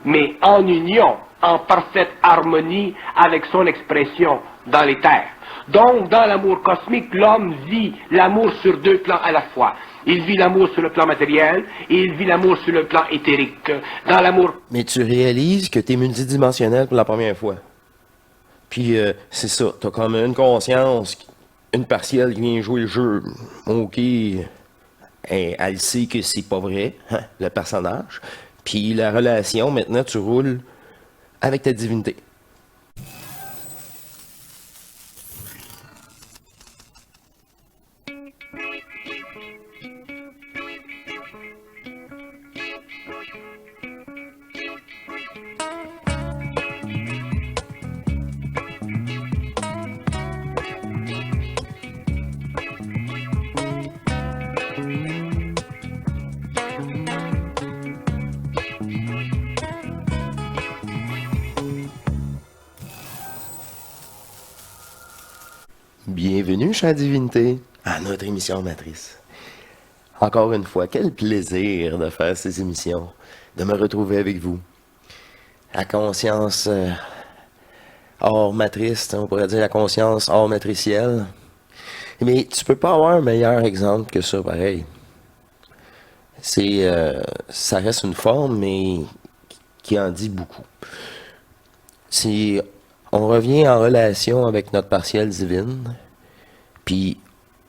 mais en union, en parfaite harmonie avec son expression dans les terres. Donc, dans l'amour cosmique, l'homme vit l'amour sur deux plans à la fois. Il vit l'amour sur le plan matériel et il vit l'amour sur le plan éthérique. Dans l'amour... Mais tu réalises que tu es multidimensionnel pour la première fois. Puis c'est ça, t'as comme une conscience, une partielle qui vient jouer le jeu. Ok, elle sait que c'est pas vrai, hein, le personnage. Puis la relation, maintenant, tu roules avec ta divinité. Bienvenue, chère divinité, à notre émission Matrice. Encore une fois, quel plaisir de faire ces émissions, de me retrouver avec vous. La conscience hors matrice, on pourrait dire la conscience hors matricielle. Mais tu peux pas avoir un meilleur exemple que ça, pareil. Ça reste une forme, mais qui en dit beaucoup. On revient en relation avec notre partielle divine, puis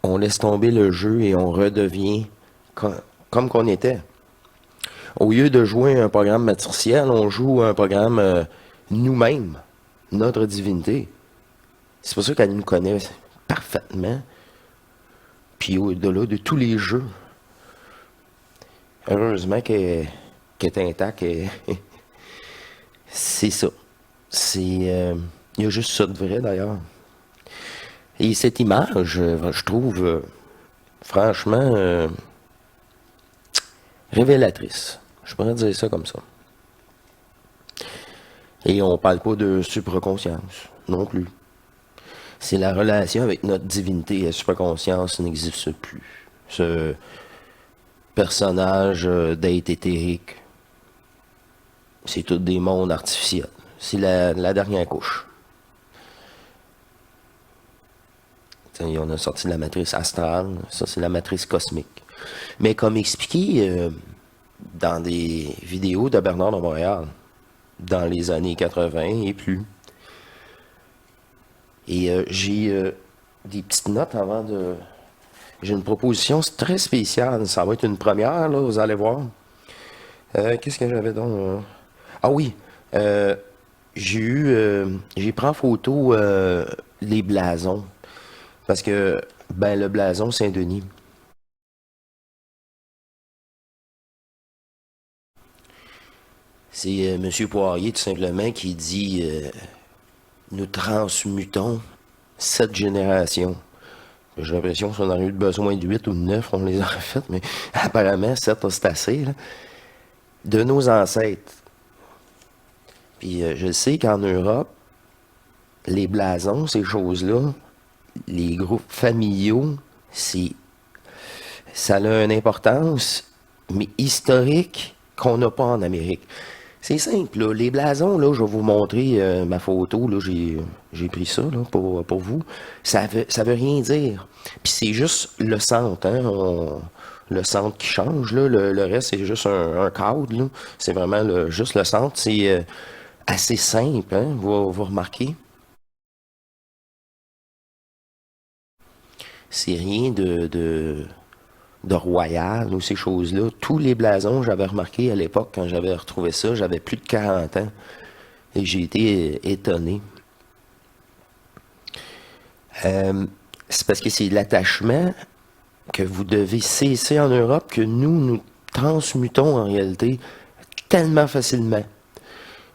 on laisse tomber le jeu et on redevient comme qu'on était. Au lieu de jouer un programme matriciel, on joue un programme nous-mêmes, notre divinité. C'est pour ça qu'elle nous connaît parfaitement, puis au-delà de tous les jeux. Heureusement qu'elle est intacte. C'est ça. Il y a juste ça de vrai, d'ailleurs. Et cette image, je trouve, franchement, révélatrice. Je pourrais dire ça comme ça. Et on parle pas de supraconscience, non plus. C'est la relation avec notre divinité. La supraconscience n'existe plus. Ce personnage d'être éthérique, c'est tout des mondes artificiels. C'est la dernière couche. T'sais, on a sorti de la matrice astrale, ça c'est la matrice cosmique. Mais comme expliqué dans des vidéos de Bernard de Montréal, dans les années 80 et plus. Et j'ai des petites notes avant de... J'ai une proposition très spéciale, ça va être une première, là, vous allez voir. Qu'est-ce que j'avais donc? Ah oui, j'ai pris en photo les blasons. Parce que, ben, le blason Saint-Denis. C'est M. Poirier, tout simplement, qui dit nous transmutons 7 générations. J'ai l'impression qu'on aurait eu besoin de 8 ou de 9, on les aurait faites, mais apparemment, 7, c'est assez, là, de nos ancêtres. Puis je sais qu'en Europe, les blasons, ces choses-là, les groupes familiaux, ça a une importance, mais historique, qu'on n'a pas en Amérique. C'est simple, là. Les blasons, là, je vais vous montrer ma photo, là, j'ai pris ça là, pour vous. Ça veut rien dire. Puis c'est juste le centre, hein, le centre qui change, là. Le reste, c'est juste un cadre, là. C'est vraiment juste le centre. C'est assez simple, hein, vous remarquez. C'est rien de royal ou ces choses-là. Tous les blasons, j'avais remarqué à l'époque, quand j'avais retrouvé ça, j'avais plus de 40 ans. Et j'ai été étonné. C'est parce que c'est l'attachement que vous devez cesser en Europe que nous transmutons en réalité tellement facilement.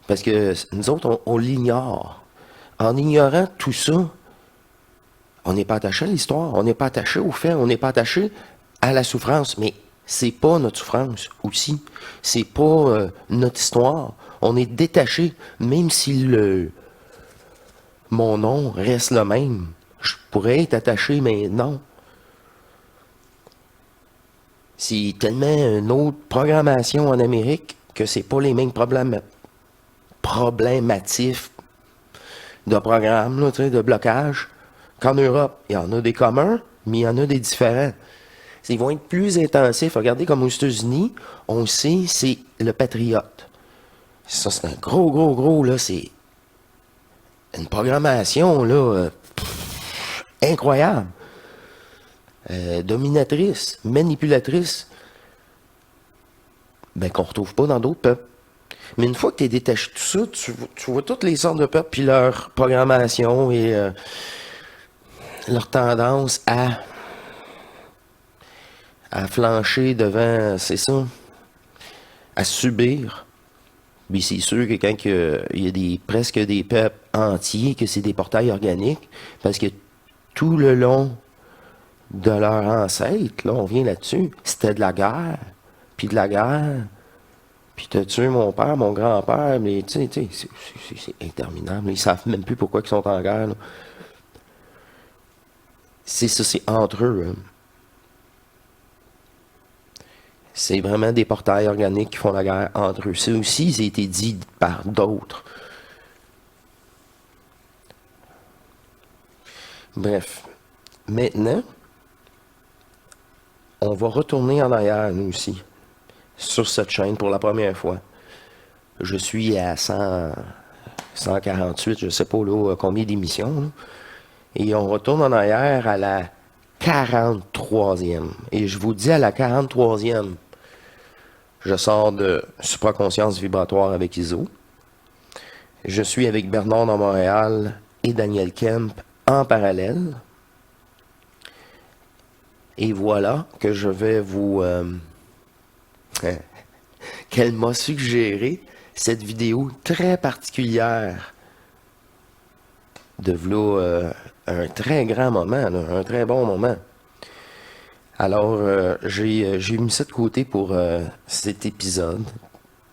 Parce que nous autres, on l'ignore. En ignorant tout ça, on n'est pas attaché à l'histoire, on n'est pas attaché aux faits, on n'est pas attaché à la souffrance. Mais c'est pas notre souffrance aussi. C'est pas notre histoire. On est détaché, même si mon nom reste le même. Je pourrais être attaché, mais non. C'est tellement une autre programmation en Amérique que c'est pas les mêmes problématif de programme, là, tu sais, de blocage, qu'en Europe. Il y en a des communs, mais il y en a des différents. Ils vont être plus intensifs. Regardez comme aux États-Unis, on sait, c'est le Patriot. Ça, c'est un gros, là, c'est une programmation, là, incroyable. Dominatrice, manipulatrice, ben qu'on retrouve pas dans d'autres peuples. Mais une fois que tu es détaché de tout ça, tu vois toutes les sortes de peuples, puis leur programmation et leur tendance à flancher devant, c'est ça, à subir. Mais c'est sûr que quand il y a presque des peuples entiers, que c'est des portails organiques, parce que tout le long de leur ancêtre, là, on vient là-dessus, c'était de la guerre, puis de la guerre, puis t'as tué mon père, mon grand-père, mais tu sais, c'est interminable. Ils savent même plus pourquoi ils sont en guerre, là. C'est ça, c'est entre eux. Hein. C'est vraiment des portails organiques qui font la guerre entre eux. Ça aussi, ça a été dit par d'autres. Bref. Maintenant, on va retourner en arrière, nous aussi, sur cette chaîne pour la première fois. Je suis à 148, je sais pas là, combien d'émissions. Là. Et on retourne en arrière à la 43e. Et je vous dis à la 43e, je sors de Supraconscience vibratoire avec Iso. Je suis avec Bernard dans Montréal et Daniel Kemp en parallèle. Et voilà que je vais vous... qu'elle m'a suggéré cette vidéo très particulière de v'là un très grand moment, là, un très bon moment. Alors, j'ai mis ça de côté pour cet épisode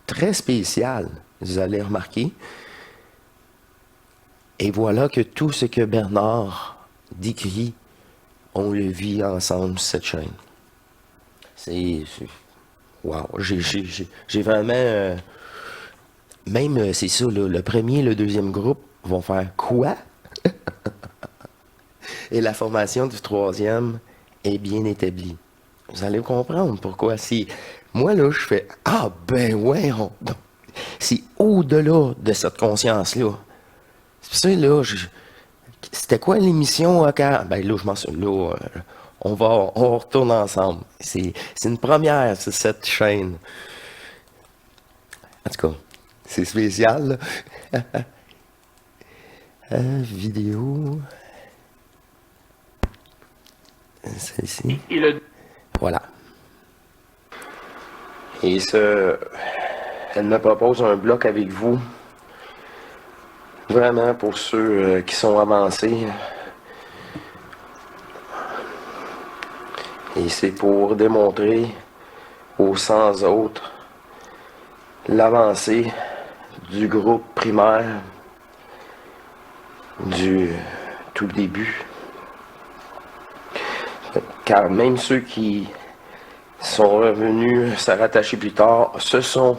très spécial, vous allez remarquer. Et voilà que tout ce que Bernard décrit, on le vit ensemble sur cette chaîne. C'est wow, j'ai vraiment... même, c'est ça, là, le premier et le deuxième groupe vont faire quoi? Et la formation du troisième est bien établie. Vous allez comprendre pourquoi. Si moi, là, je fais « Ah, ben ouais, c'est au-delà de cette conscience-là. » C'est ça, là, c'était quoi l'émission? Ben là, je m'en souviens, là, on retourne ensemble. C'est une première sur cette chaîne. En tout cas, c'est spécial, là. Vidéo. Celle-ci. Voilà. Et elle me propose un bloc avec vous. Vraiment pour ceux qui sont avancés. Et c'est pour démontrer aux 100 autres l'avancée du groupe primaire du tout début. Car même ceux qui sont revenus se rattacher plus tard, ce sont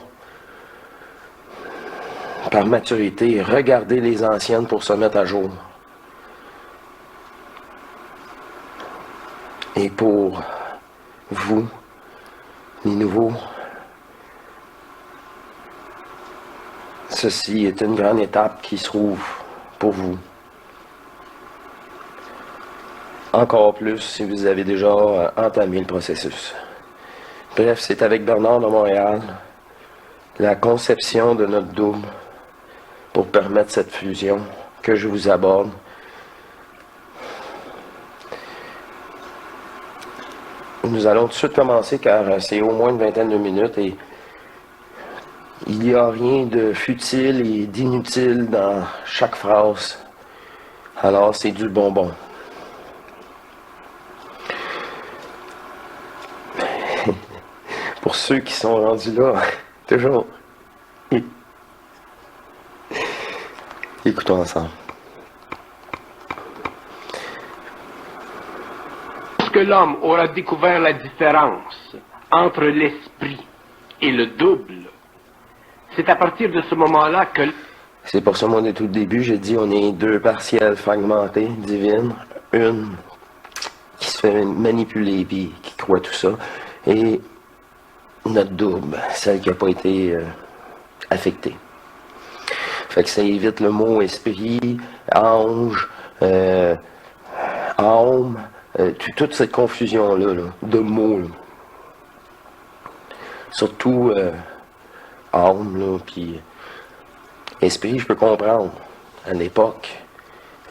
par maturité, regardez les anciennes pour se mettre à jour. Et pour vous, les nouveaux, ceci est une grande étape qui se trouve pour vous. Encore plus si vous avez déjà entamé le processus. Bref, c'est avec Bernard de Montréal, la conception de notre double pour permettre cette fusion que je vous aborde. Nous allons tout de suite commencer car c'est au moins une vingtaine de minutes et il n'y a rien de futile et d'inutile dans chaque phrase. Alors c'est du bonbon. Pour ceux qui sont rendus là, toujours, écoutons ensemble. Lorsque l'homme aura découvert la différence entre l'esprit et le double, c'est à partir de ce moment-là que C'est pour ça, moi, de tout le début, j'ai dit on est deux partiels fragmentés, divines. Une qui se fait manipuler puis qui croit tout ça. Et notre double, celle qui n'a pas été affectée. Fait que ça évite le mot esprit, ange, âme, toute cette confusion-là, là, de mots. Là. Surtout âme, là, puis esprit, je peux comprendre. À l'époque,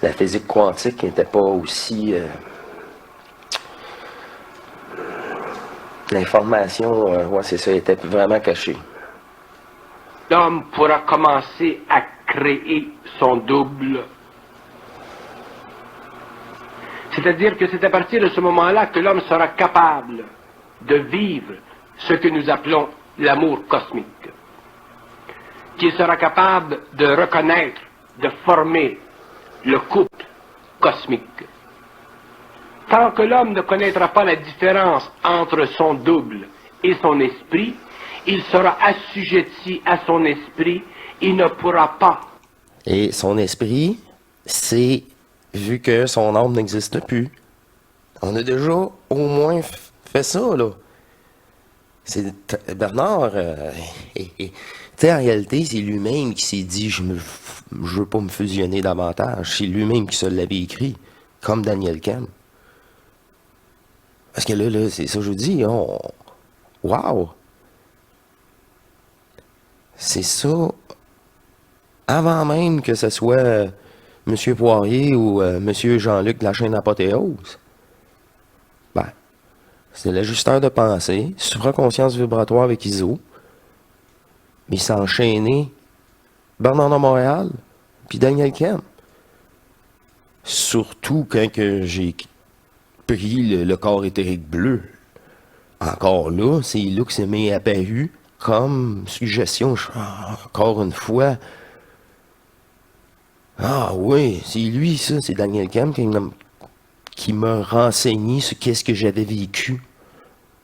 la physique quantique n'était pas aussi... l'information, ouais, c'est ça, était vraiment cachée. L'homme pourra commencer à créer son double. C'est-à-dire que c'est à partir de ce moment-là que l'homme sera capable de vivre ce que nous appelons l'amour cosmique. Qu'il sera capable de reconnaître, de former le couple cosmique. Tant que l'homme ne connaîtra pas la différence entre son double et son esprit, il sera assujetti à son esprit, il ne pourra pas. Et son esprit, c'est vu que son âme n'existe plus. On a déjà au moins fait ça, là. C'est Bernard, tu sais, en réalité, c'est lui-même qui s'est dit je veux pas me fusionner davantage. C'est lui-même qui se l'avait écrit, comme Daniel Kahn. Parce que là, c'est ça que je vous dis, wow! C'est ça, avant même que ce soit M. Poirier ou M. Jean-Luc de la chaîne Apothéose. Ben, c'est l'ajusteur de pensée, supraconscience vibratoire avec ISO. Mais il s'est enchaîné Bernard de Montréal, puis Daniel Kahn. Surtout quand que j'ai pris le corps éthérique bleu. Encore là, c'est là que ça m'est apparu comme suggestion. Encore une fois. Ah oui, c'est lui, ça. C'est Daniel Kahn qui m'a renseigné sur qu'est-ce que j'avais vécu.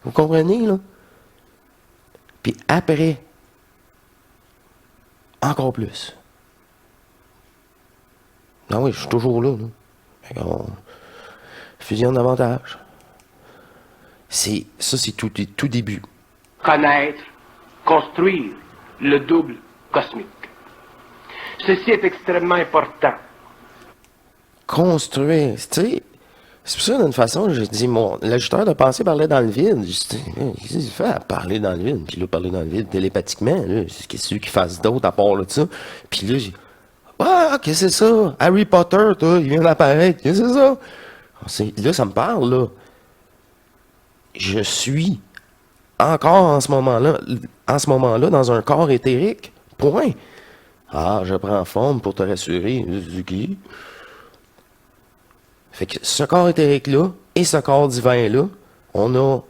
Vous comprenez, là? Puis après, encore plus. Ah oui, je suis toujours là. On fusionne davantage. C'est tout début. Connaître, construire le double cosmique. Ceci est extrêmement important. Construire, tu sais, c'est pour ça, d'une façon, j'ai dit, l'ajusteur de pensée parlait dans le vide. Qu'est-ce qu'il fait à parler dans le vide? Puis là, parler dans le vide télépathiquement, là, qu'est-ce qu'il fasse d'autre à part là, de ça? Puis là, j'ai ah, qu'est-ce que c'est ça? Harry Potter, toi, il vient d'apparaître, qu'est-ce que c'est ça? Là, ça me parle, là. Je suis encore en ce moment-là, dans un corps éthérique. Point. Ah, je prends forme pour te rassurer. Du Fait que ce corps éthérique-là et ce corps divin-là, on a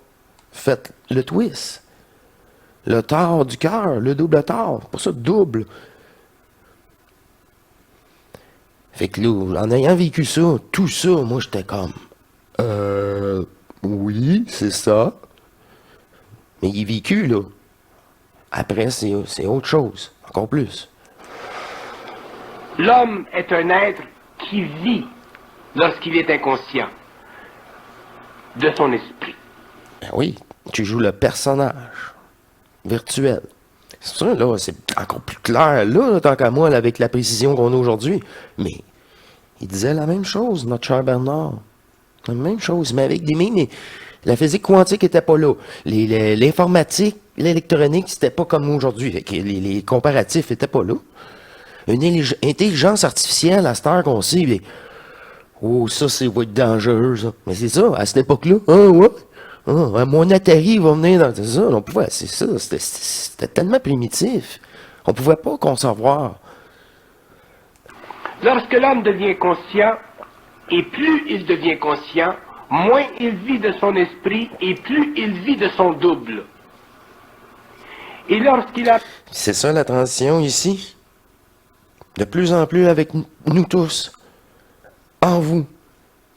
fait le twist. Le tort du cœur, le double tort. Pour ça, double. Fait que là, en ayant vécu ça, tout ça, moi, j'étais comme... oui, c'est ça. Mais il est vécu, là. Après, c'est autre chose. Encore plus. L'homme est un être qui vit lorsqu'il est inconscient de son esprit. Ben oui, tu joues le personnage virtuel. C'est ça, là, c'est encore plus clair, là, tant qu'à moi, là, avec la précision qu'on a aujourd'hui. Mais il disait la même chose, notre cher Bernard. La même chose, mais avec des mais la physique quantique n'était pas là. L'informatique, l'électronique, c'était pas comme aujourd'hui. Les comparatifs n'étaient pas là. Une intelligence artificielle, à cette heure qu'on sait, mais, oh, ça, va être dangereux, ça. Mais c'est ça, à cette époque-là. Ah, ouais. Ah, mon Atari va venir dans ça. On pouvait, c'est ça, c'était tellement primitif. On pouvait pas concevoir. Lorsque l'homme devient conscient, et plus il devient conscient, moins il vit de son esprit et plus il vit de son double. Et lorsqu'il a... C'est ça la transition ici. De plus en plus avec nous tous. En vous.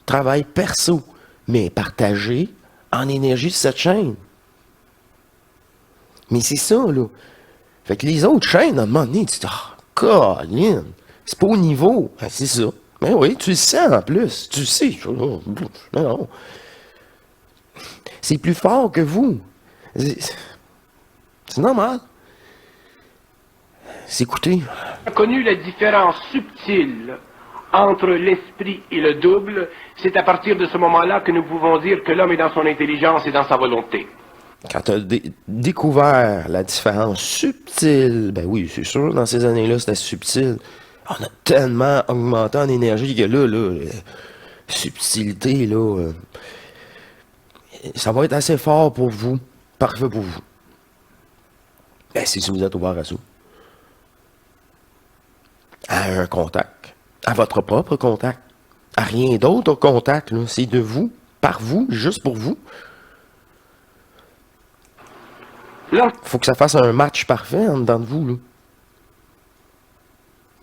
Travail perso, mais partagé en énergie de cette chaîne. Mais c'est ça, là. Fait que les autres chaînes, à un moment donné, tu dis, Colin, c'est pas au niveau. Ben, c'est ça. Mais oui, tu le sens en plus. Tu le sais. Non. C'est plus fort que vous. C'est normal. C'est écouter. Connu la différence subtile entre l'esprit et le double, c'est à partir de ce moment-là que nous pouvons dire que l'homme est dans son intelligence et dans sa volonté. Quand tu as découvert la différence subtile, ben oui, c'est sûr, dans ces années-là, c'était subtil. On a tellement augmenté en énergie que là, subtilité, là, ça va être assez fort pour vous. Parfait pour vous. Ben, c'est si vous êtes ouvert à ça. À un contact. À votre propre contact. À rien d'autre au contact, là. C'est de vous, par vous, juste pour vous. Là, Faut que ça fasse un match parfait en dedans de vous, là.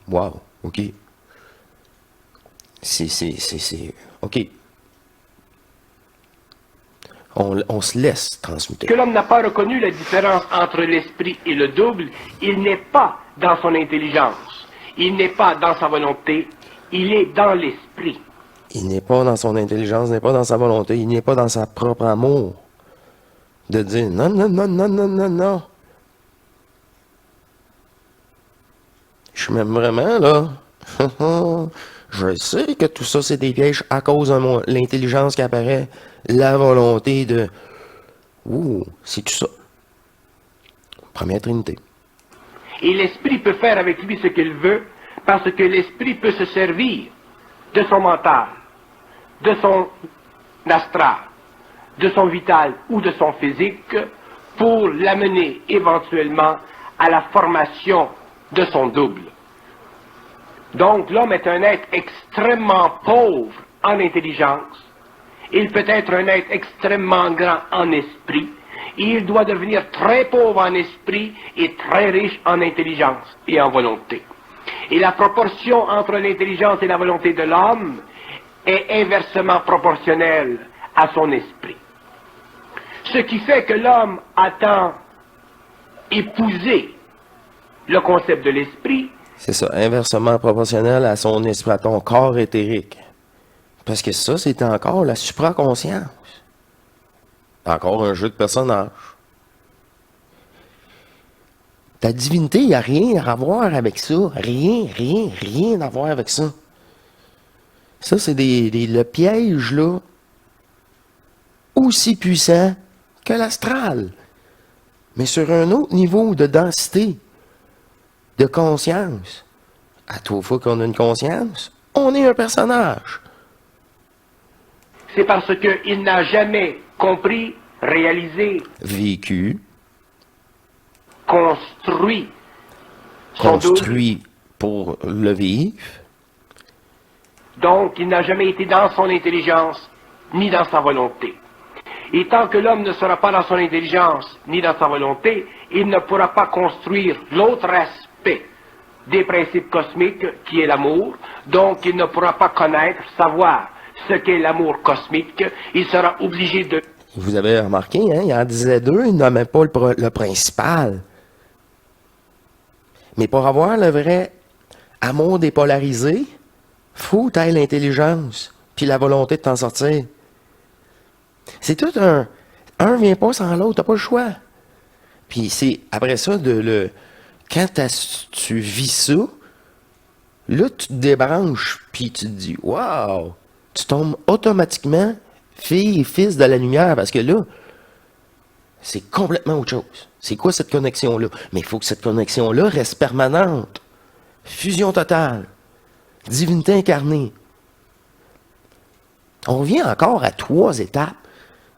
Wow, ok. C'est... Ok. On se laisse transmuter. que l'homme n'a pas reconnu la différence entre l'esprit et le double, il n'est pas dans son intelligence, il n'est pas dans sa volonté, il est dans l'esprit. Il n'est pas dans son intelligence, il n'est pas dans sa volonté, il n'est pas dans sa propre amour. De dire non, non, non, non, non, non, non. Je m'aime vraiment, là. Je sais que tout ça, c'est des pièges à cause de l'intelligence qui apparaît, la volonté de... Ouh, c'est tout ça. Première Trinité. Et l'esprit peut faire avec lui ce qu'il veut, parce que l'esprit peut se servir de son mental, de son astral, de son vital ou de son physique, pour l'amener éventuellement à la formation de son double. Donc l'homme est un être extrêmement pauvre en intelligence, il peut être un être extrêmement grand en esprit, et il doit devenir très pauvre en esprit et très riche en intelligence et en volonté. Et la proportion entre l'intelligence et la volonté de l'homme est inversement proportionnelle à son esprit. Ce qui fait que l'homme a tant épousé le concept de l'esprit. C'est ça, inversement proportionnel à son esprit, à ton corps éthérique. Parce que ça, c'est encore la supraconscience. Encore un jeu de personnage. Ta divinité, il n'y a rien à voir avec ça. Rien à voir avec ça. Ça, c'est le piège, là, aussi puissant que l'astral. Mais sur un autre niveau de densité, de conscience. À toute fois qu'on a une conscience, on est un personnage. C'est parce qu'il n'a jamais compris, réalisé, Vécu, construit son double. construit pour le vivre. Donc, il n'a jamais été dans son intelligence, ni dans sa volonté. Et tant que l'homme ne sera pas dans son intelligence, ni dans sa volonté, il ne pourra pas construire l'autre aspect des principes cosmiques, qui est l'amour. Donc, il ne pourra pas connaître, savoir ce qu'est l'amour cosmique. Il sera obligé de... Vous avez remarqué, hein, il en disait deux, il nommait pas le principal. Mais pour avoir le vrai amour dépolarisé, faut que tu aies l'intelligence, puis la volonté de t'en sortir. C'est tout un... Un vient pas sans l'autre, t'as pas le choix. Puis c'est après ça, quand tu vis ça, là, tu te débranches, puis tu te dis, waouh, tu tombes automatiquement fille et fils de la lumière, parce que là, c'est complètement autre chose. C'est quoi cette connexion-là? Mais il faut que cette connexion-là reste permanente. Fusion totale. Divinité incarnée. On vient encore à 3 étapes.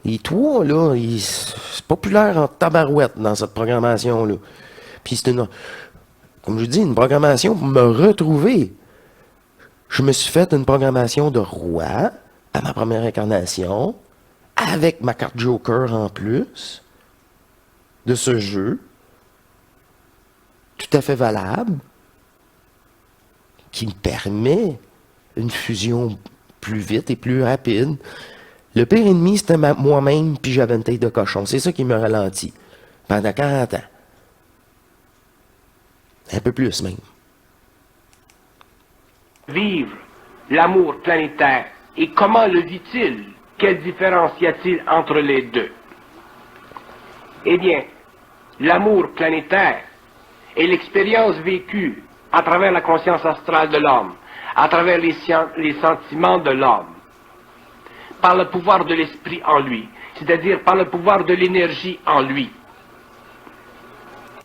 Les 3, là, c'est populaire en tabarouette dans cette programmation-là. Puis c'est comme je dis, une programmation pour me retrouver. Je me suis fait une programmation de roi à ma première incarnation, avec ma carte Joker en plus, de ce jeu, tout à fait valable, qui me permet une fusion plus vite et plus rapide. Le pire ennemi, c'était moi-même, puis j'avais une tête de cochon. C'est ça qui me ralentit. Pendant 40 ans. Un peu plus même. vivre l'amour planétaire et comment le vit-il? Quelle différence y a-t-il entre les deux? Eh bien, l'amour planétaire est l'expérience vécue à travers la conscience astrale de l'homme, à travers les sentiments de l'homme, par le pouvoir de l'esprit en lui, c'est-à-dire par le pouvoir de l'énergie en lui.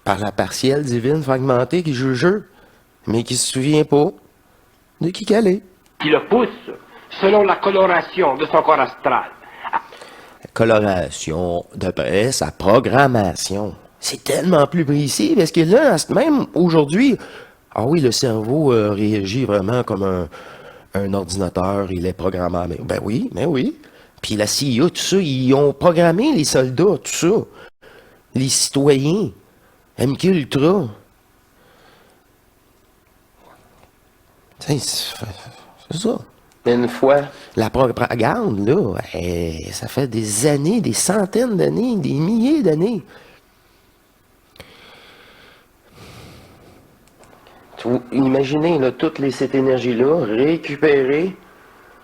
Par la partielle divine fragmentée qui joue le jeu, mais qui se souvient pas de qui qu'elle est. Qui le pousse selon la coloration de son corps astral. Coloration d'après sa programmation. C'est tellement plus précis parce que là, même aujourd'hui, ah oui, le cerveau réagit vraiment comme un ordinateur, il est programmé. Ben oui, ben oui. Puis la CIA, tout ça, ils ont programmé les soldats, tout ça. Les citoyens. MK Ultra. C'est ça. Une fois, la propagande, là, ça fait des années, des centaines d'années, des milliers d'années. Imaginez là, cette énergie-là récupérée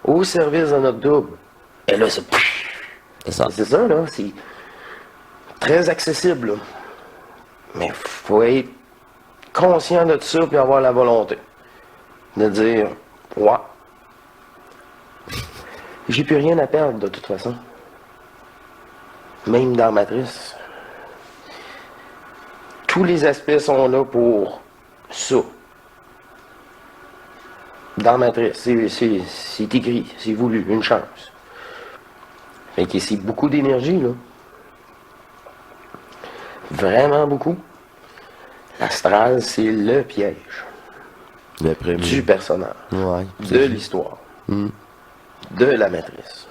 au service de notre double. Et là, c'est ça. C'est ça, là. C'est très accessible, là. Mais il faut être conscient de ça et avoir la volonté de dire, ouais, j'ai plus rien à perdre de toute façon. Même dans Matrice. Tous les aspects sont là pour ça. Dans Matrice, c'est écrit, c'est voulu, une chance. Fait que c'est beaucoup d'énergie, là. Vraiment beaucoup. L'astral, c'est le piège. Le premier. Du personnage. Ouais, de l'histoire. De la matrice.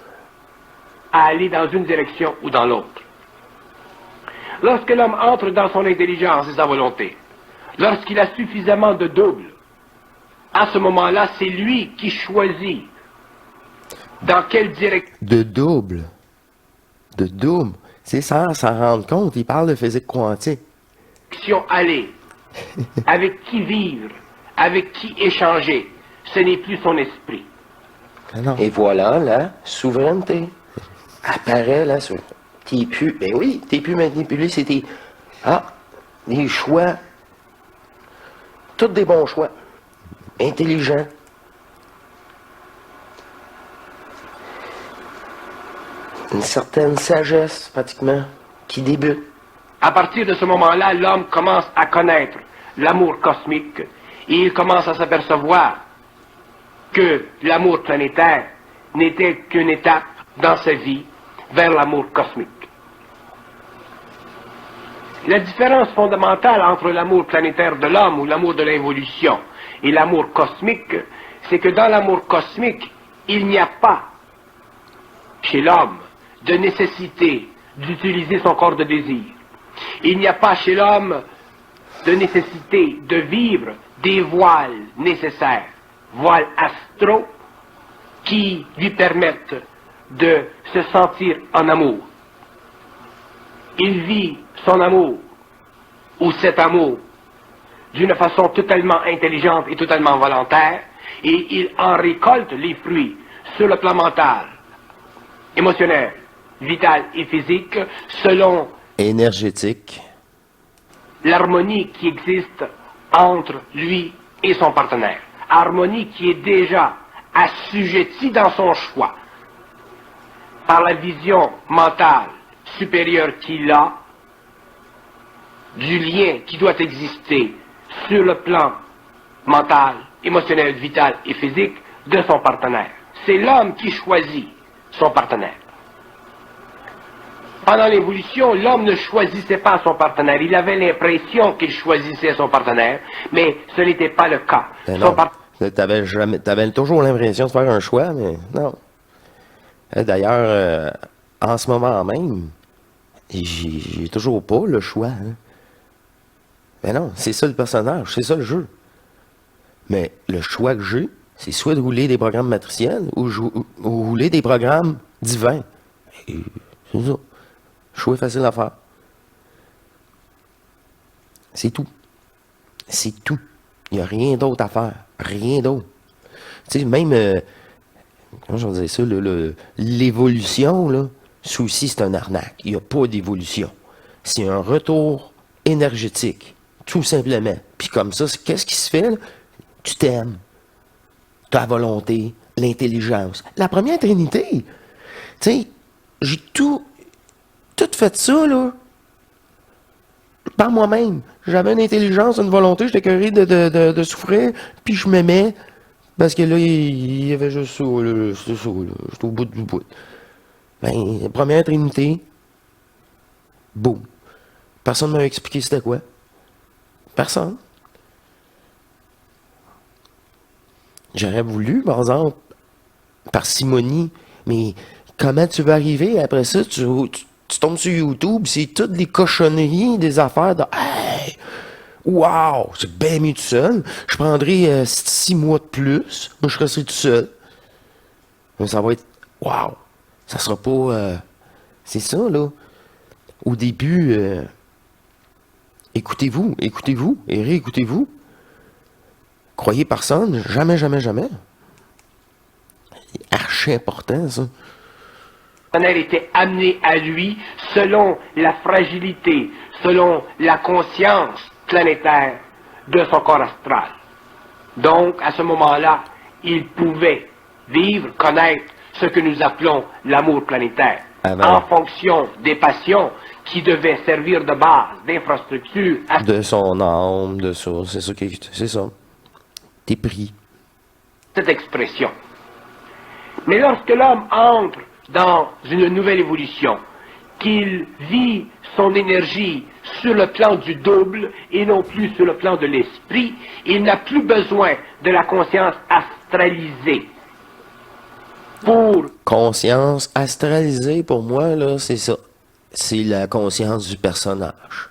À aller dans une direction ou dans l'autre. Lorsque l'homme entre dans son intelligence et sa volonté, lorsqu'il a suffisamment de double, à ce moment-là, c'est lui qui choisit dans quelle direction... De double. De double. C'est sans s'en rendre compte, il parle de physique quantique. Aller, avec qui vivre, avec qui échanger, ce n'est plus son esprit. Et voilà la souveraineté. Apparaît là sur. T'es plus. Ben oui, t'es plus manipulé, c'était. Des choix. Tous des bons choix. Intelligents. Une certaine sagesse, pratiquement, qui débute. À partir de ce moment-là, l'homme commence à connaître l'amour cosmique et il commence à s'apercevoir que l'amour planétaire n'était qu'une étape dans sa vie vers l'amour cosmique. La différence fondamentale entre l'amour planétaire de l'homme ou l'amour de l'évolution et l'amour cosmique, c'est que dans l'amour cosmique, il n'y a pas chez l'homme de nécessité d'utiliser son corps de désir. Il n'y a pas chez l'homme de nécessité de vivre des voiles nécessaires, voiles astraux, qui lui permettent de se sentir en amour. Il vit son amour, ou cet amour, d'une façon totalement intelligente et totalement volontaire, et il en récolte les fruits sur le plan mental, émotionnel, vital et physique, selon énergétique, l'harmonie qui existe entre lui et son partenaire. Harmonie qui est déjà assujettie dans son choix par la vision mentale supérieure qu'il a du lien qui doit exister sur le plan mental, émotionnel, vital et physique de son partenaire. C'est l'homme qui choisit son partenaire. Pendant l'évolution, l'homme ne choisissait pas son partenaire. Il avait l'impression qu'il choisissait son partenaire, mais ce n'était pas le cas. T'avais toujours l'impression de faire un choix, mais non. D'ailleurs, en ce moment même, j'ai toujours pas le choix. Hein. Mais non, c'est ça le personnage, c'est ça le jeu. Mais le choix que j'ai, c'est soit de rouler des programmes matriciels ou rouler des programmes divins. Et c'est ça. Choix facile à faire. C'est tout. C'est tout. Il n'y a rien d'autre à faire. Rien d'autre. Tu sais, même, comment je vais dire ça, l'évolution, là, ça aussi, c'est un arnaque. Il n'y a pas d'évolution. C'est un retour énergétique, tout simplement. Puis comme ça, qu'est-ce qui se fait, là? Tu t'aimes. Tu as la volonté, l'intelligence. La première trinité, tu sais, j'ai tout fait ça, là, par moi-même. J'avais une intelligence, une volonté, j'étais curé de souffrir, puis je m'aimais, parce que là, il y avait juste ça, là, c'était ça, là, j'étais au bout du bout. Ben, la première trinité, boum. Personne ne m'a expliqué c'était quoi. Personne. J'aurais voulu, par exemple, parcimonie, mais comment tu vas arriver après ça? Tu tombes sur YouTube, c'est toutes les cochonneries, des affaires de hey! Wow! C'est bien mieux tout seul. Je prendrai 6 mois de plus. Moi, je resterai tout seul. Mais ça va être wow! Ça sera pas. C'est ça, là. Au début, écoutez-vous et réécoutez-vous. Croyez personne, jamais, jamais, jamais. C'est archi important, ça. personnel était amené à lui selon la fragilité, selon la conscience planétaire de son corps astral. Donc, à ce moment-là, il pouvait vivre, connaître ce que nous appelons l'amour planétaire, en fonction des passions qui devaient servir de base, d'infrastructure. De son âme, de ça, c'est ça. T'es pris. Cette expression. Mais lorsque l'homme entre dans une nouvelle évolution, qu'il vit son énergie sur le plan du double et non plus sur le plan de l'esprit, il n'a plus besoin de la conscience astralisée. Conscience astralisée, pour moi, là, c'est ça. C'est la conscience du personnage.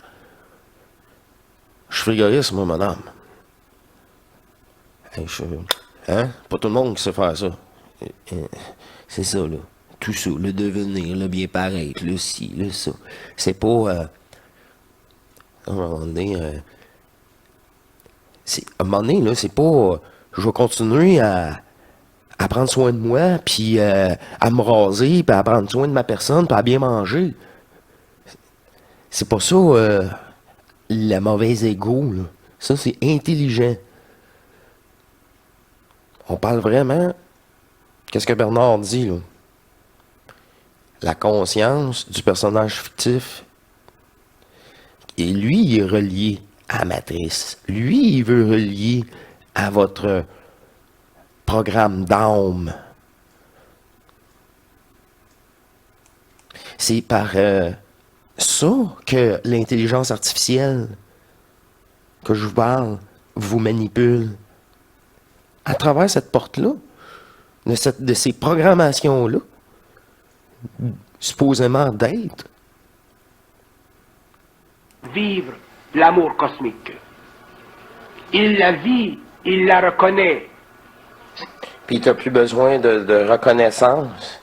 Je suis frigoriste, moi, madame. Hey, hein? Pas tout le monde qui sait faire ça. C'est ça, là. Tout ça, le devenir, le bien paraître, le ci, le ça. C'est pas... à un moment donné, à un moment donné, là, c'est pas... je vais continuer à prendre soin de moi, puis à me raser, puis à prendre soin de ma personne, puis à bien manger. C'est pas ça, la mauvaise égo, là. Ça, c'est intelligent. On parle vraiment... Qu'est-ce que Bernard dit, là? La conscience du personnage fictif. Et lui, il est relié à la matrice. Lui, il veut relier à votre programme d'âme. C'est par ça que l'intelligence artificielle que je vous parle vous manipule. À travers cette porte-là, de ces programmations-là, supposément d'être. Vivre l'amour cosmique. Il la vit, il la reconnaît. Puis tu n'as plus besoin de reconnaissance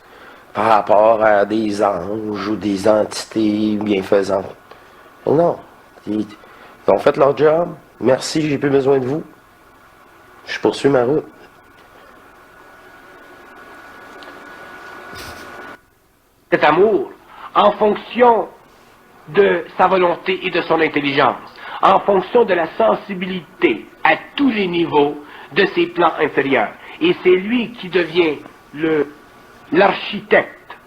par rapport à des anges ou des entités bienfaisantes. Non. Ils ont fait leur job. Merci, j'ai plus besoin de vous. Je poursuis ma route. Cet amour, en fonction de sa volonté et de son intelligence, en fonction de la sensibilité à tous les niveaux de ses plans inférieurs. Et c'est lui qui devient l'architecte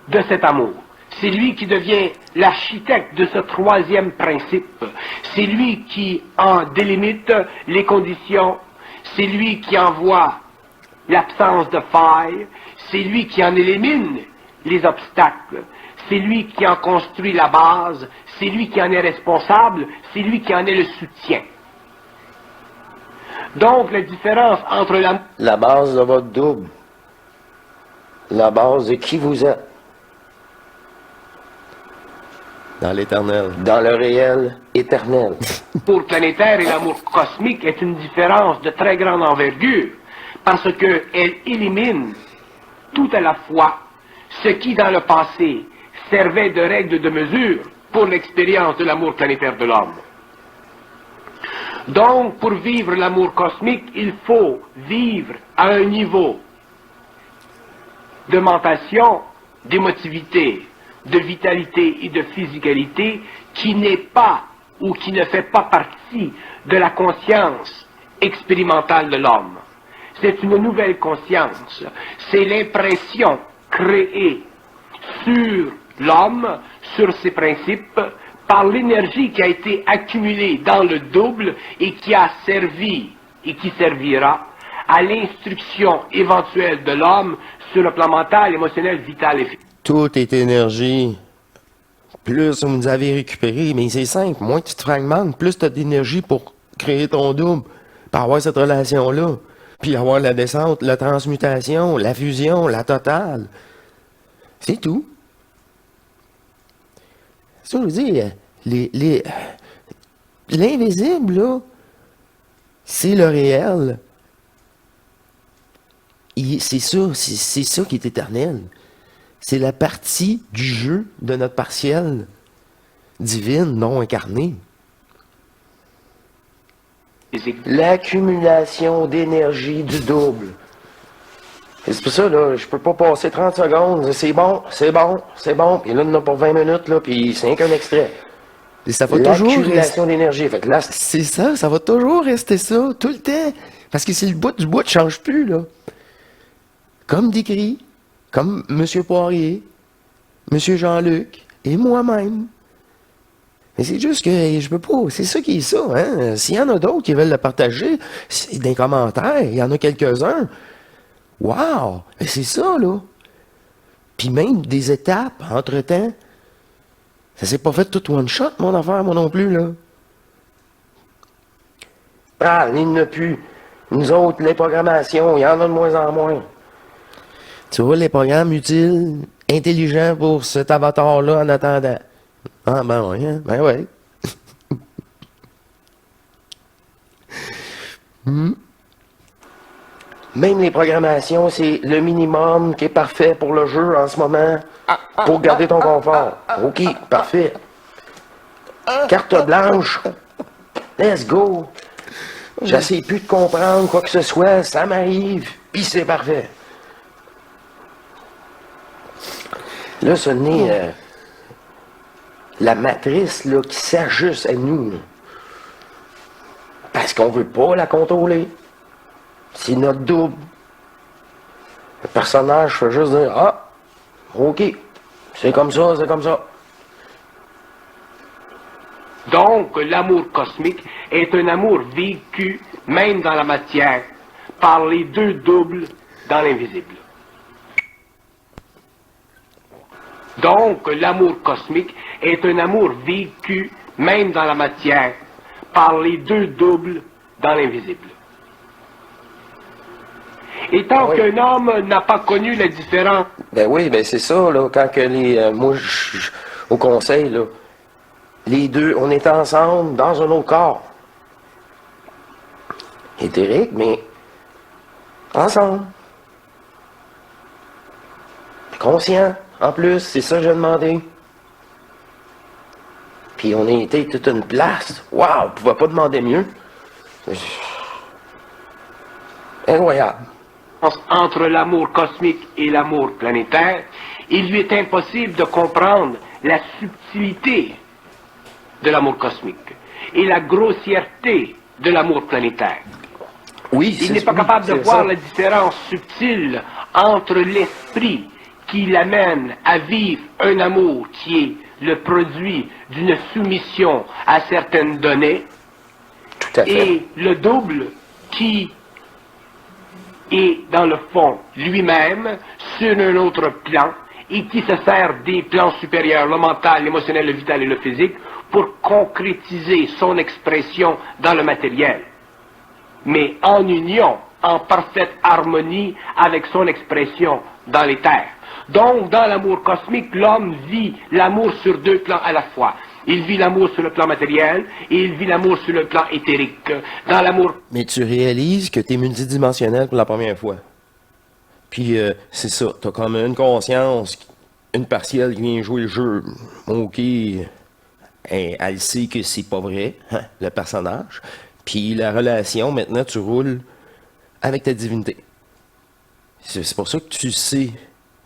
de cet amour. C'est lui qui devient l'architecte de ce troisième principe. C'est lui qui en délimite les conditions. C'est lui qui envoie l'absence de faille. C'est lui qui en élimine les obstacles, c'est lui qui en construit la base, c'est lui qui en est responsable, c'est lui qui en est le soutien. Donc, la différence entre la base de votre double, la base de qui vous êtes, dans l'éternel, dans le réel éternel. L'amour planétaire et l'amour cosmique est une différence de très grande envergure, parce qu'elle élimine tout à la fois ce qui, dans le passé, servait de règle de mesure pour l'expérience de l'amour planétaire de l'homme. Donc, pour vivre l'amour cosmique, il faut vivre à un niveau de mentation, d'émotivité, de vitalité et de physicalité qui n'est pas ou qui ne fait pas partie de la conscience expérimentale de l'homme. C'est une nouvelle conscience. C'est l'impression créée sur l'homme, sur ses principes, par l'énergie qui a été accumulée dans le double et qui a servi et qui servira à l'instruction éventuelle de l'homme sur le plan mental, émotionnel, vital et physique. Tout est énergie. Plus vous avez récupéré, mais c'est simple, moins tu te fragmentes, plus tu as d'énergie pour créer ton double, pour avoir cette relation-là, puis avoir la descente, la transmutation, la fusion, la totale. C'est tout. Ça, je veux dire, l'invisible, là, c'est le réel. C'est ça qui est éternel. C'est la partie du jeu de notre partiel divine non incarnée. L'accumulation d'énergie du double. Et c'est pour ça, là, je peux pas passer 30 secondes, c'est bon, c'est bon, c'est bon, puis là, on en a pour 20 minutes, là, puis c'est qu'un extrait. Et ça va toujours l'accumulation d'énergie. Fait que là, c'est ça, ça va toujours rester ça, tout le temps. Parce que c'est le bout du bout ne change plus, là. Comme décrit, comme M. Poirier, M. Jean-Luc et moi-même. Mais c'est juste que je peux pas. C'est ça qui est ça, hein. S'il y en a d'autres qui veulent le partager, c'est dans les commentaires, il y en a quelques-uns. Wow! C'est ça, là. Puis même des étapes, entre-temps. Ça s'est pas fait tout one shot, mon affaire, moi non plus, là. Ah, il n'y en a plus. Nous autres, les programmations, il y en a de moins en moins. Tu vois, les programmes utiles, intelligents pour cet avatar-là en attendant. Ah, ben oui, hein? Ben oui. Même les programmations, c'est le minimum qui est parfait pour le jeu en ce moment, pour garder ton confort. OK, parfait. Carte blanche. Let's go. J'essaie plus de comprendre quoi que ce soit, ça m'arrive, puis c'est parfait. Là, ce n'est la matrice là, qui s'ajuste à nous. Là. Parce qu'on veut pas la contrôler. C'est notre double. Le personnage fait juste dire ah, OK, c'est comme ça, c'est comme ça. Donc, l'amour cosmique est un amour vécu, même dans la matière, par les deux doubles dans l'invisible. Donc, l'amour cosmique est un amour vécu, même dans la matière, par les deux doubles dans l'invisible. Et tant qu'un homme n'a pas connu la différence... Ben oui, ben c'est ça, là, quand que les... moi, au conseil, là, les deux, on est ensemble dans un autre corps. Éthérique, mais ensemble. Conscient, en plus, c'est ça que j'ai demandé. Puis on a été toute une place. Waouh, on pouvait pas demander mieux. Incroyable. Entre l'amour cosmique et l'amour planétaire, il lui est impossible de comprendre la subtilité de l'amour cosmique et la grossièreté de l'amour planétaire. Oui, il n'est pas capable de voir la différence subtile entre l'esprit qui l'amène à vivre un amour qui est le produit d'une soumission à certaines données et le double qui est dans le fond lui-même sur un autre plan et qui se sert des plans supérieurs, le mental, l'émotionnel, le vital et le physique, pour concrétiser son expression dans le matériel. Mais en union, en parfaite harmonie avec son expression dans les terres. Donc, dans l'amour cosmique, l'homme vit l'amour sur deux plans à la fois. Il vit l'amour sur le plan matériel et il vit l'amour sur le plan éthérique. Dans l'amour... Mais tu réalises que tu es multidimensionnel pour la première fois. Puis, c'est ça, tu as comme une conscience, une partielle qui vient jouer le jeu. OK, elle sait que c'est pas vrai, hein, le personnage. Puis la relation, maintenant, tu roules avec ta divinité. C'est pour ça que tu sais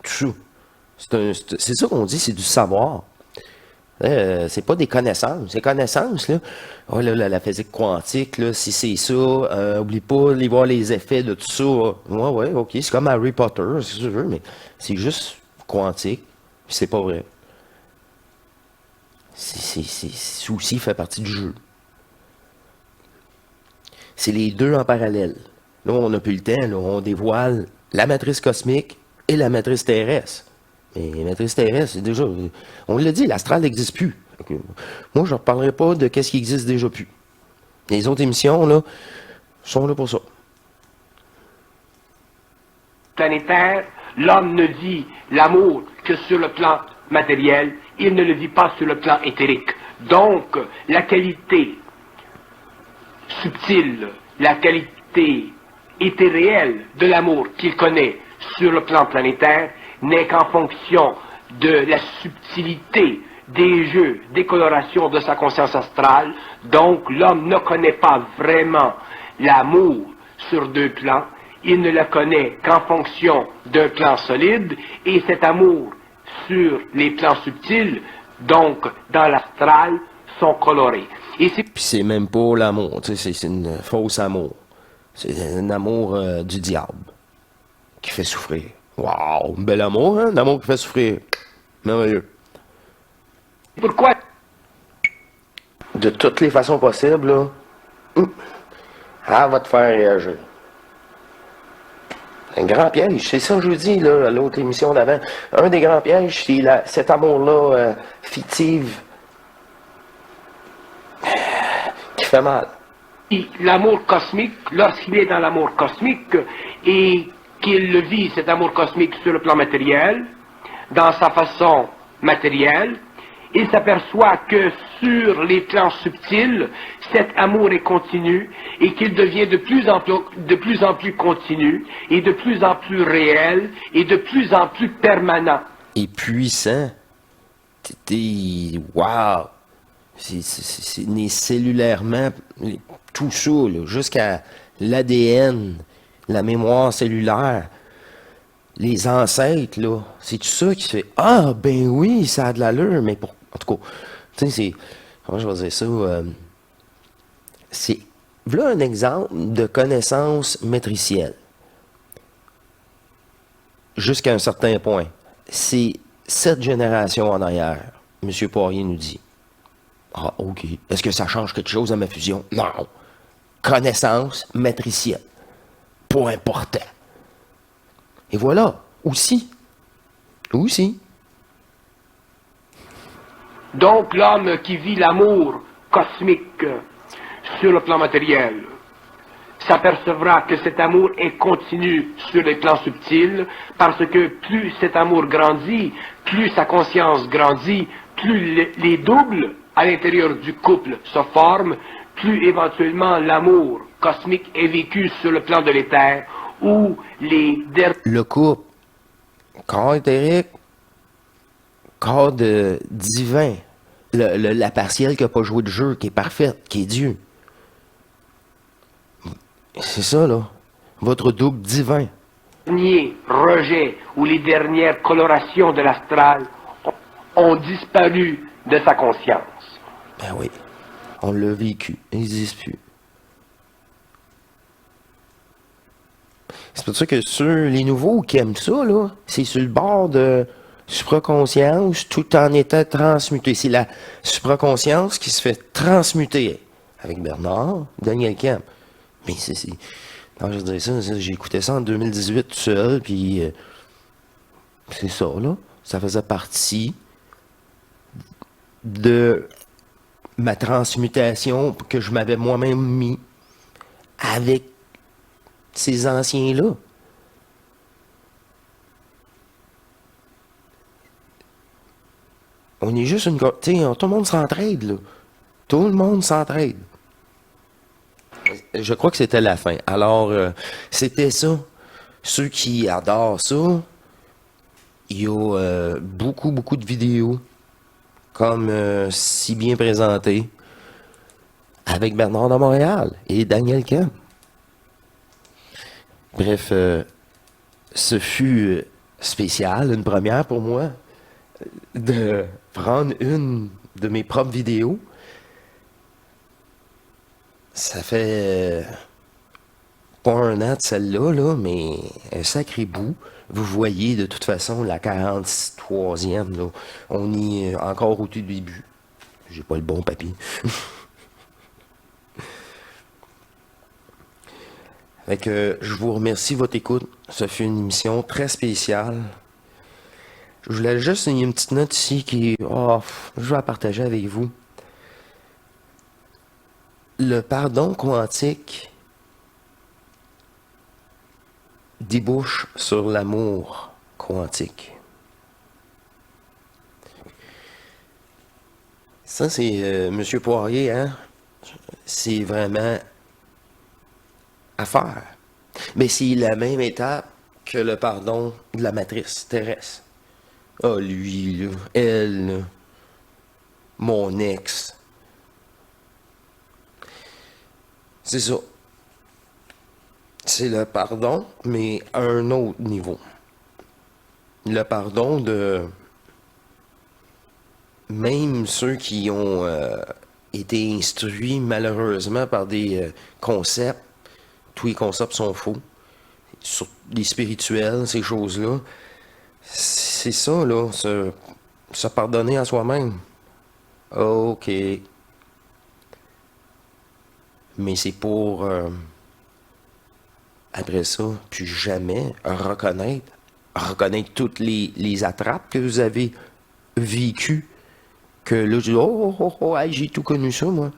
tout. C'est ça qu'on dit, c'est du savoir. C'est pas des connaissances. Ces connaissances, là, oh là, la physique quantique, là, si c'est ça, oublie pas de voir les effets de tout ça. Ouais, ok, c'est comme Harry Potter, si tu veux, mais c'est juste quantique, puis c'est pas vrai. C'est aussi fait partie du jeu. C'est les deux en parallèle. Là, on n'a plus le temps, là, on dévoile la matrice cosmique et la matrice terrestre. Mais la matrice terrestre, c'est déjà... On l'a dit, l'astral n'existe plus. Moi, je ne reparlerai pas de qu'est-ce qui existe déjà plus. Les autres émissions, là, sont là pour ça. Planétaire, l'homme ne vit l'amour que sur le plan matériel, il ne le vit pas sur le plan éthérique. Donc, la qualité subtile, la qualité éthéréelle de l'amour qu'il connaît sur le plan planétaire n'est qu'en fonction de la subtilité des jeux, des colorations de sa conscience astrale. Donc l'homme ne connaît pas vraiment l'amour sur deux plans, il ne le connaît qu'en fonction d'un plan solide, et cet amour sur les plans subtils, donc dans l'astral, sont colorés. Et puis c'est même pas l'amour, c'est une fausse amour. C'est un amour du diable qui fait souffrir. Waouh, bel amour, hein? Un amour qui fait souffrir. Merveilleux. Pourquoi? De toutes les façons possibles, là, elle va te faire réagir. Un grand piège, c'est ça que je vous dis, là, à l'autre émission d'avant. Un des grands pièges, c'est cet amour-là, fictif, qui fait mal. L'amour cosmique, lorsqu'il est dans l'amour cosmique et qu'il le vit, cet amour cosmique, sur le plan matériel, dans sa façon matérielle, il s'aperçoit que sur les plans subtils, cet amour est continu et qu'il devient de plus en plus continu et de plus en plus réel et de plus en plus permanent. Et puissant. Wow! C'est né cellulairement, tout ça, jusqu'à l'ADN, la mémoire cellulaire, les ancêtres, là, c'est tout ça qui fait « Ah, ben oui, ça a de l'allure, mais pour... » En tout cas, tu sais, c'est... Comment je vais dire ça? C'est... Voilà un exemple de connaissance matricielle. Jusqu'à un certain point. C'est 7 générations en arrière, M. Poirier nous dit. Ah, OK. Est-ce que ça change quelque chose à ma fusion? Non. Connaissance matricielle. Pas important. Et voilà. Aussi. Donc l'homme qui vit l'amour cosmique sur le plan matériel s'apercevra que cet amour est continu sur les plans subtils, parce que plus cet amour grandit, plus sa conscience grandit, plus les doubles à l'intérieur du couple se forment, plus éventuellement l'amour cosmique est vécu sur le plan de l'éther, où les derniers... Le couple, corps éthérique, corps divin, la partielle qui n'a pas joué de jeu, qui est parfaite, qui est Dieu. C'est ça, là. Votre double divin. derniers rejets ou les dernières colorations de l'astral ont disparu de sa conscience. Ben oui, on l'a vécu, il n'existe plus. C'est pour ça que sur les nouveaux qui aiment ça, là, c'est sur le bord de supraconscience tout en étant transmuté. C'est la supraconscience qui se fait transmuter avec Bernard, Daniel Camp. Mais non, je dirais ça, j'ai écouté ça en 2018 tout seul, puis c'est ça, là. Ça faisait partie de ma transmutation que je m'avais moi-même mis avec ces anciens-là. On est juste une... Tu sais, tout le monde s'entraide, là. Tout le monde s'entraide. Je crois que c'était la fin. Alors, c'était ça. Ceux qui adorent ça, il y a beaucoup de vidéos, comme si bien présentées, avec Bernard de Montréal et Daniel Kemp. Bref, ce fut spécial, une première pour moi, de prendre une de mes propres vidéos. Ça fait pas un an de celle-là, là, mais un sacré bout. Vous voyez de toute façon la 43e, là. On est encore au tout début. J'ai pas le bon papier. Fait que je vous remercie de votre écoute. Ce fut une émission très spéciale. Je voulais juste signer une petite note ici qui je vais la partager avec vous. Le pardon quantique débouche sur l'amour quantique. Ça, c'est Monsieur Poirier, hein? C'est vraiment à faire. Mais c'est la même étape que le pardon de la matrice terrestre. Ah, lui, là, elle, là, mon ex. C'est ça. C'est le pardon, mais à un autre niveau. Le pardon de même ceux qui ont été instruits malheureusement par des concepts. Tous les concepts sont faux. Sur les spirituels, ces choses-là. C'est ça, là, se pardonner à soi-même. OK. Mais c'est pour, après ça, plus jamais reconnaître toutes les attrapes que vous avez vécues. Que là, je dis, hey, j'ai tout connu ça, moi.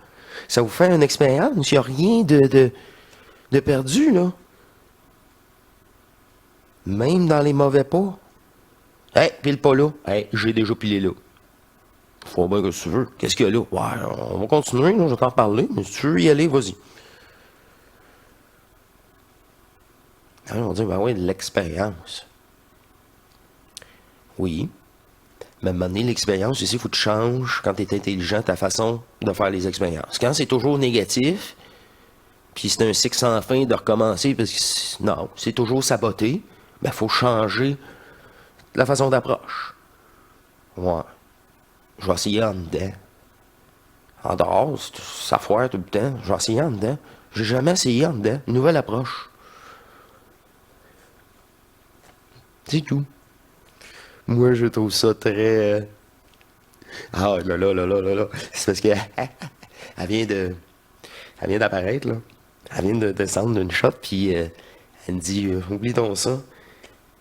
Ça vous fait une expérience. Il n'y a rien de perdu, là. Même dans les mauvais pas. Hey, pile pas là. Hey, j'ai déjà pilé là. Faut bien que tu veux. Qu'est-ce qu'il y a là? Ouais, on va continuer, là, je vais t'en reparler, mais si tu veux y aller, vas-y. Alors, on dit, ben oui, de l'expérience. Oui. Mais à un moment donné, l'expérience, ici, il faut que tu changes, quand tu es intelligent, ta façon de faire les expériences. Quand c'est toujours négatif, puis c'est un cycle sans fin de recommencer, parce que non, c'est toujours saboté, ben, il faut changer la façon d'approche. Ouais. Je vais essayer en dedans. En dehors, ça foire tout le temps. Je vais essayer en dedans. J'ai jamais essayé en dedans. Une nouvelle approche. C'est tout. Moi, je trouve ça très... Ah là là là là là là. C'est parce que elle vient d'apparaître, là. Elle vient de descendre d'une shot, puis elle me dit, oublie donc ça.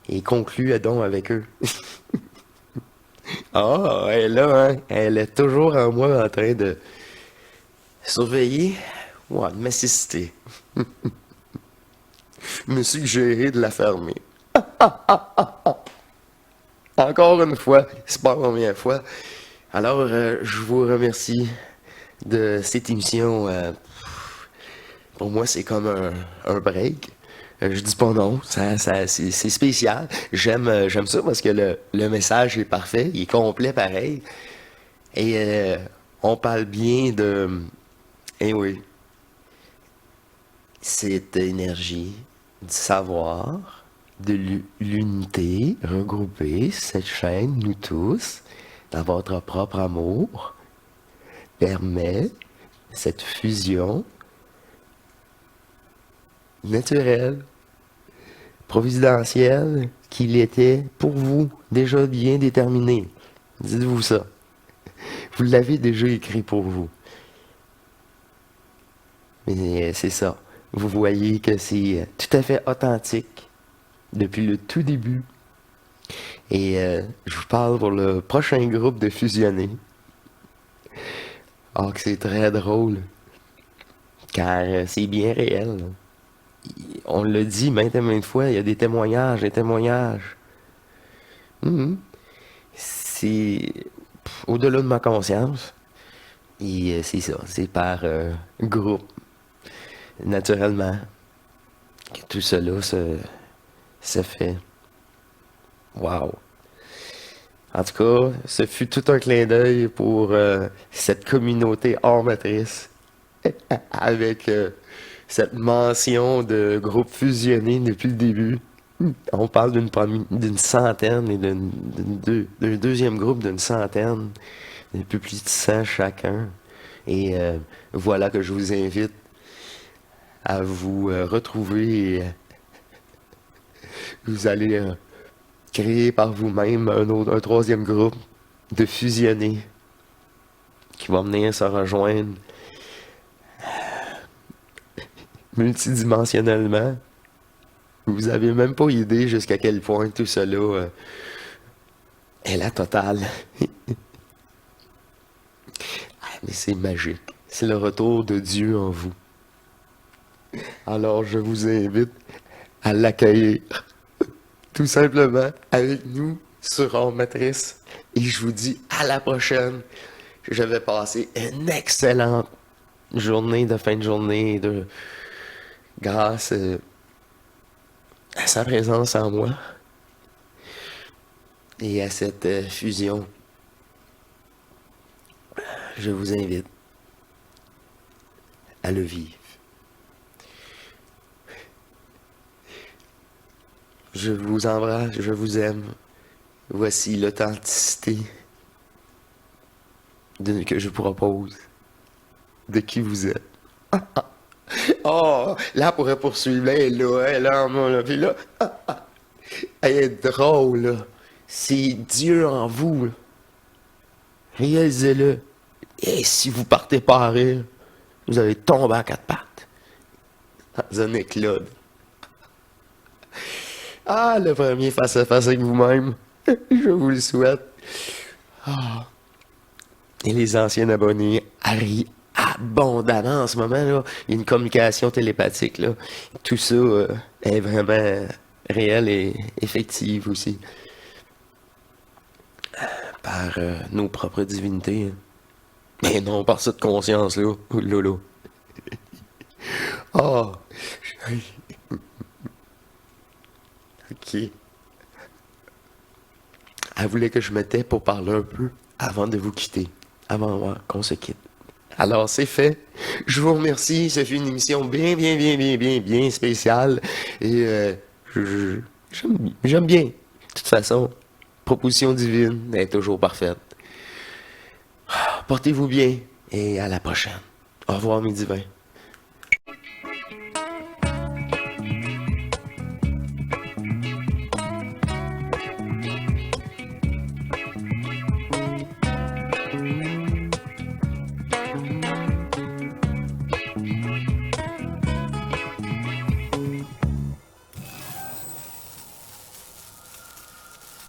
Et conclut donc avec eux. Ah, elle est là, hein. Elle est toujours en moi en train de surveiller. Ouais, de m'assister. Me suggérer de la fermer. Encore une fois, c'est pas la première fois. Alors, je vous remercie de cette émission. Pour moi, c'est comme un break. Je dis pas non, c'est spécial. J'aime ça parce que le message est parfait, il est complet pareil. Et on parle bien de... Eh oui, cette énergie du savoir, de l'unité regroupée, cette chaîne, nous tous, dans votre propre amour, permet cette fusion naturelle, providentielle, qu'il était pour vous déjà bien déterminé. Dites-vous ça. Vous l'avez déjà écrit pour vous. Mais c'est ça. Vous voyez que c'est tout à fait authentique depuis le tout début. Et je vous parle pour le prochain groupe de fusionnés. Ah, que c'est très drôle. Car c'est bien réel. On l'a dit maintes et maintes fois, il y a des témoignages, C'est au-delà de ma conscience. Et c'est ça, c'est par groupe, naturellement, que tout cela se fait. Wow! En tout cas, ce fut tout un clin d'œil pour cette communauté hors matrice. avec cette mention de groupe fusionné depuis le début. On parle d'une centaine et d'un deuxième groupe d'une centaine, d'un peu plus de 100 chacun. Et voilà que je vous invite à vous retrouver. Et, vous allez créer par vous-même un troisième groupe de fusionnés qui va venir se rejoindre multidimensionnellement. Vous avez même pas idée jusqu'à quel point tout cela est la totale. Mais c'est magique. C'est le retour de Dieu en vous. Alors je vous invite à l'accueillir tout simplement avec nous sur Hors Matrice. Et je vous dis à la prochaine. Je vais passer une excellente journée de fin de journée grâce à sa présence en moi et à cette fusion. Je vous invite à le vivre. Je vous embrasse, je vous aime. Voici l'authenticité que je vous propose de qui vous êtes. Oh, là, on pourrait poursuivre, là, puis là, elle est drôle, là. C'est Dieu en vous, là. Réalisez-le. Et si vous partez pas à rire, vous allez tomber à quatre pattes. Dans un éclat. Ah, le premier face-à-face avec vous-même. Je vous le souhaite. Ah. Et les anciens abonnés rient abondamment en ce moment, là. Il y a une communication télépathique, là. Tout ça est vraiment réel et effectif aussi. Par nos propres divinités. Mais non par cette conscience-là. Lolo. Oh. Ok. Elle voulait que je me tais pour parler un peu avant de vous quitter. Avant qu'on se quitte. Alors, c'est fait. Je vous remercie. Ce fut une émission bien spéciale. Et j'aime bien. De toute façon, proposition divine est toujours parfaite. Portez-vous bien et à la prochaine. Au revoir, mes divins.